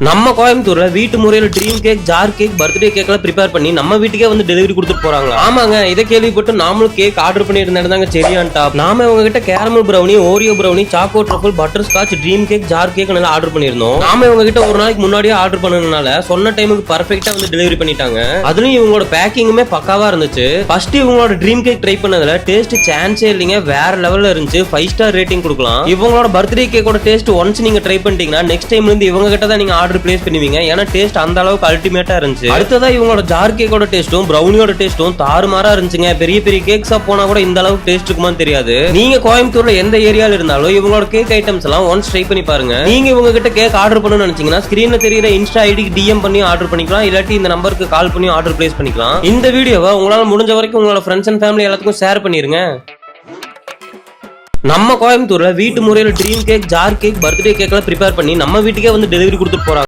நம்ம கோயம்புத்தூர்ல வீட்டு முறையில dream cake, jar cake, birthday கேக்லாம் ப்ரிப்பேர் பண்ணி நம்ம வீட்டுக்கே வந்து டெலிவரி கொடுத்துட்டு போறாங்க. ஆமாங்க, இதை கேள்விப்பட்டு நாமளும் கேக் ஆர்டர் பண்ணியிருந்தாங்க. சரியான டாப். நாம இவங்க கிட்ட caramel brownie, Oreo brownie, choco truffle, butterscotch, dream cake, jar cake நல்லா ஆர்டர் பண்ணியிருந்தோம். நாம இவங்க கிட்ட ஒரு நாளைக்கு முன்னாடியே ஆர்டர் பண்ணதுனால சொன்ன டைமுக்கு பர்ஃபெக்ட்டா வந்து டெலிவரி பண்ணிட்டாங்க. அதுலயும் இவங்களோட பேக்கிங்குமே பக்காவா இருந்துச்சு. ஃபர்ஸ்ட் இவங்களோட ட்ரீம் கேக் ட்ரை பண்ணதுல டேஸ்ட் சான்ஸே இல்லைங்க, வேற லெவல்ல இருந்துச்சு. 5 ஸ்டார் ரேட்டிங் கொடுக்கலாம். இவங்களோட பர்த்டே கேக்கோட டேஸ்ட் ஒன்ஸ் நீங்க ட்ரை பண்ணிட்டீங்கன்னா நெக்ஸ்ட் டைம்ல இருந்து இவங்க கிட்ட தான் நீங்க ஆர்டர் பிளேஸ் பண்ணுவீங்க. ஏன்னா டேஸ்ட் அந்த அளவுக்கு அல்டிமேட்டா இருந்துச்சு. அடுத்ததா இவங்களோட ஜார் கேக்கோட டேஸ்டும் பிரவுனியோட டேஸ்டும் தாறுமாறா இருந்துச்சுங்க. பெரிய பெரிய கேக் ஷாப் போனா கூட இந்த அளவுக்கு டேஸ்ட் இருக்குமான்னு தெரியாது. நீங்க கோயம்புத்தூர்ல எந்த ஏரியால இருந்தாலும் இவங்களோட கேக் ஐட்டம்ஸ் எல்லாம் ஒன்ஸ் ட்ரை பண்ணி பாருங்க. நீங்க இவங்க கிட்ட கேக் ஆர்டர் பண்ணணும்னு நினைச்சீங்கன்னா ஸ்கிரீன்ல தெரியுற இன்ஸ்டா ஐடிக்கு டிஎம் பண்ணி ஆர்டர் பண்ணிக்கலாம். இல்லாட்டி இந்த நம்பருக்கு கால் பண்ணி ஆர்டர் பிளேஸ் பண்ணிக்கலாம். இந்த வீடியோவை உங்களால முடிஞ்ச வரைக்கும் உங்களோட ஃப்ரெண்ட்ஸ் அண்ட் ஃபேமிலி எல்லாத்துக்கும் ஷேர் பண்ணிருங்க. நம்ம கோயம்புத்தூர்ல வீட்டு முறையில dream cake, jar cake, birthday கேக்லாம் ப்ரிப்பேர் பண்ணி நம்ம வீட்டுக்கே வந்து டெலிவரி கொடுத்துட்டு போறாங்க.